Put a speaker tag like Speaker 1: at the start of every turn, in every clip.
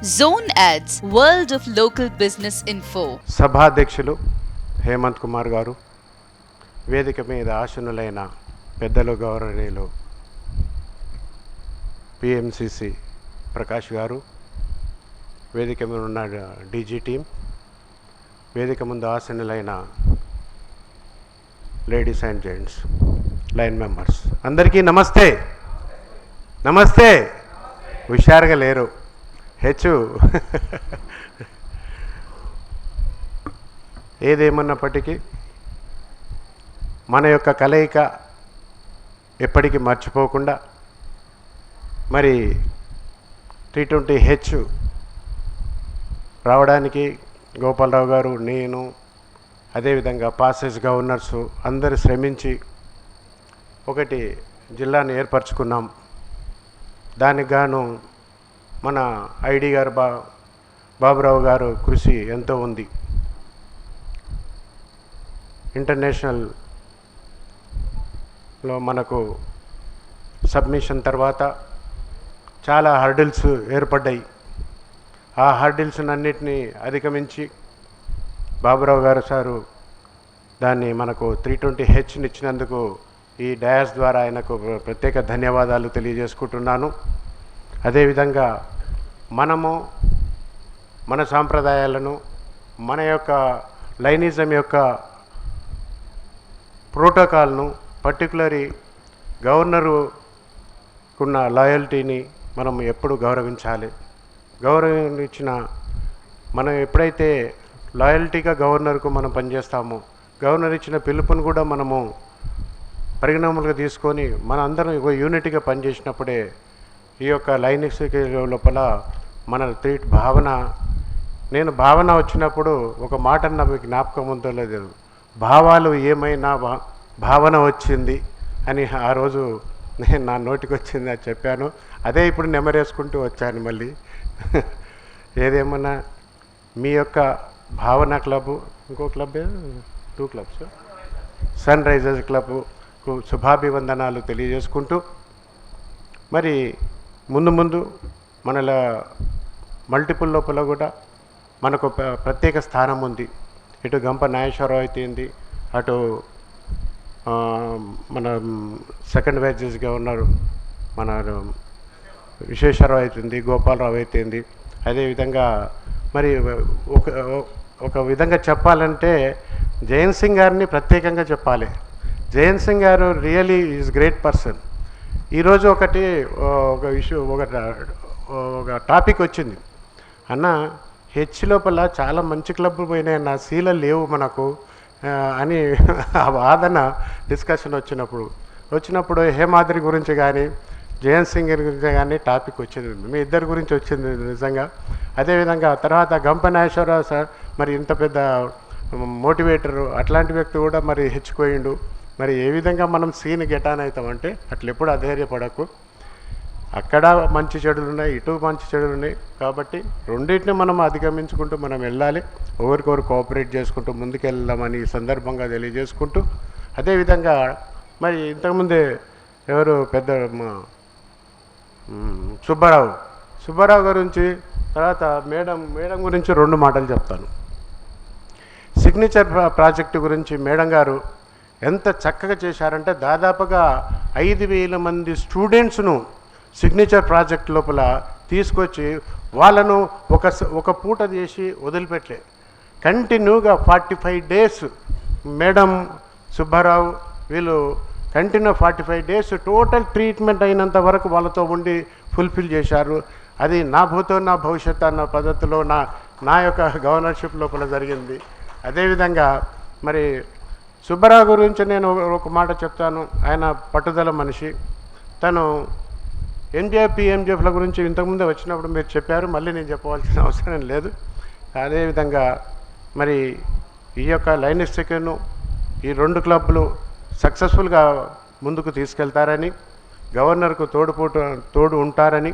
Speaker 1: Zone Ads, World of Local Business Info.
Speaker 2: సభాధ్యక్షులు హేమంత్ కుమార్ గారు, వేదిక మీద ఆసనులైన పెద్దలు గౌరవనీయులు పిఎంసిసి ప్రకాష్ గారు, వేదిక మీద ఉన్న డీజీ టీం, వేదిక ముందు ఆసనులైన ladies and gents, line members అందరికీ నమస్తే. నమస్తే. హుషారుగా లేరు హెచ్చు. ఏదేమన్నప్పటికీ మన యొక్క కలయిక ఎప్పటికీ మర్చిపోకుండా మరి T20H రావడానికి గోపాలరావు గారు, నేను, అదేవిధంగా పాసెస్ గవర్నర్సు అందరూ శ్రమించి ఒకటి జిల్లాను ఏర్పరచుకున్నాం. దానికి గాను మన ఐడి గారు బాబురావు గారు కృషి ఎంతో ఉంది. ఇంటర్నేషనల్లో మనకు సబ్మిషన్ తర్వాత చాలా హర్డిల్స్ ఏర్పడ్డాయి. ఆ హర్డిల్స్ అన్నిటినీ అధిగమించి బాబురావు గారు సారు దాన్ని మనకు 320H ఇచ్చినందుకు ఈ డయాస్ ద్వారా ఆయనకు ప్రత్యేక ధన్యవాదాలు తెలియజేసుకుంటున్నాను. అదేవిధంగా మనము మన సాంప్రదాయాలను, మన యొక్క లైనిజం యొక్క ప్రోటోకాల్ను, పర్టికులరీ గవర్నరుకున్న లాయల్టీని మనం ఎప్పుడు గౌరవించాలి. గౌరవించిన మనం ఎప్పుడైతే లాయల్టీగా గవర్నర్కు మనం పనిచేస్తామో, గవర్నర్ ఇచ్చిన పిలుపుని కూడా మనము పరిగణనలోకి తీసుకొని మన అందరం ఒక యూనిట్గా పనిచేసినప్పుడే ఈ యొక్క లైనిక్స్ లోపల మన భావన వచ్చినప్పుడు ఒక మాట నాకు జ్ఞాపకం ఉందో లేదు, భావాలు ఏమైనా భావన వచ్చింది అని ఆ రోజు నేను నా నోటికి వచ్చింది అది చెప్పాను. అదే ఇప్పుడు నెమరేసుకుంటూ వచ్చాను మళ్ళీ. ఏదేమన్నా మీ యొక్క భావన క్లబ్, ఇంకో క్లబ్, 2 క్లబ్స్, సన్ రైజర్స్ క్లబ్కు శుభాభివందనాలు తెలియజేసుకుంటూ మరి ముందు మన మల్టిపుల్ లోపల కూడా మనకు ప్రత్యేక స్థానం ఉంది. ఇటు గంప నాగేశ్వరరావు అయితేంది, అటు మన సెకండ్ వైస్ గవర్నర్ మన విశ్వేశ్వరరావు అవుతుంది, గోపాలరావు అయితేంది. అదేవిధంగా మరి ఒక విధంగా చెప్పాలంటే జయంత్ సింగ్ గారిని ప్రత్యేకంగా చెప్పాలి. జయంత్ సింగ్ గారు రియలీ ఈజ్ గ్రేట్ పర్సన్. ఈరోజు ఒక టాపిక్ వచ్చింది, అన్న హెచ్ లోపల చాలా మంచి క్లబ్లు పోయినాయి అన్న, సీల లేవు మనకు అని ఆ వాదన డిస్కషన్ వచ్చినప్పుడు హేమాద్రి గురించి కానీ జయంత్ సింగ్ గురించి కానీ టాపిక్ వచ్చింది. మీ ఇద్దరి గురించి వచ్చింది నిజంగా. అదేవిధంగా తర్వాత గంప నాగేశ్వరరావు సార్ మరి ఇంత పెద్ద మోటివేటరు, అట్లాంటి వ్యక్తి కూడా మరి హెచ్చుకోయిండు. మరి ఏ విధంగా మనం సీన్ గెటాన్ అవుతామంటే అట్లా ఎప్పుడు అధైర్యపడకు. అక్కడ మంచి చెడులు ఉన్నాయి, ఇటు మంచి చెడులు ఉన్నాయి. కాబట్టి రెండింటిని మనం అధిగమించుకుంటూ మనం వెళ్ళాలి, ఒకరికొకరు కోఆపరేట్ చేసుకుంటూ ముందుకెళ్దామని ఈ సందర్భంగా తెలియజేసుకుంటూ, అదేవిధంగా మరి ఇంతకుముందే ఎవరు పెద్ద సుబ్బారావు గురించి, తర్వాత మేడం గురించి 2 మాటలు చెప్తాను. సిగ్నేచర్ ప్రాజెక్టు గురించి మేడం గారు ఎంత చక్కగా చేశారంటే దాదాపుగా 5,000 మంది స్టూడెంట్స్ను సిగ్నేచర్ ప్రాజెక్ట్ లోపల తీసుకొచ్చి వాళ్ళను ఒక పూట చేసి వదిలిపెట్టలే. కంటిన్యూగా 45 డేస్ మేడం, సుబ్బారావు వీళ్ళు కంటిన్యూ 45 డేస్ టోటల్ ట్రీట్మెంట్ అయినంత వరకు వాళ్ళతో ఉండి ఫుల్ఫిల్ చేశారు. అది నా భూతో నా భవిష్యత్ అన్న పద్ధతిలో నా యొక్క గవర్నర్షిప్ లోపల జరిగింది. అదేవిధంగా మరి సుబ్బారావు గురించి నేను ఒక మాట చెప్తాను. ఆయన పట్టుదల మనిషి. తను ఎంజేఎఫ్ల గురించి ఇంతకుముందే వచ్చినప్పుడు మీరు చెప్పారు, మళ్ళీ నేను చెప్పవలసిన అవసరం లేదు. అదేవిధంగా మరి ఈ యొక్క లైనిస్టిక్ను ఈ 2 క్లబ్లు సక్సెస్ఫుల్గా ముందుకు తీసుకెళ్తారని, గవర్నర్కు తోడు ఉంటారని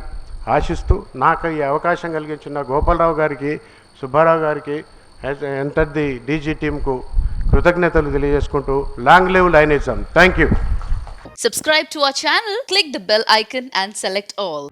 Speaker 2: ఆశిస్తూ నాకు ఈ అవకాశం కలిగించిన గోపాలరావు గారికి, సుబ్బారావు గారికి, ఎంటర్ ది డీజీ టీంకు కృతజ్ఞతలు తెలియజేసుకుంటూ long live లైనిజం. Thank you.
Speaker 1: Subscribe to our channel, click the bell icon and select all.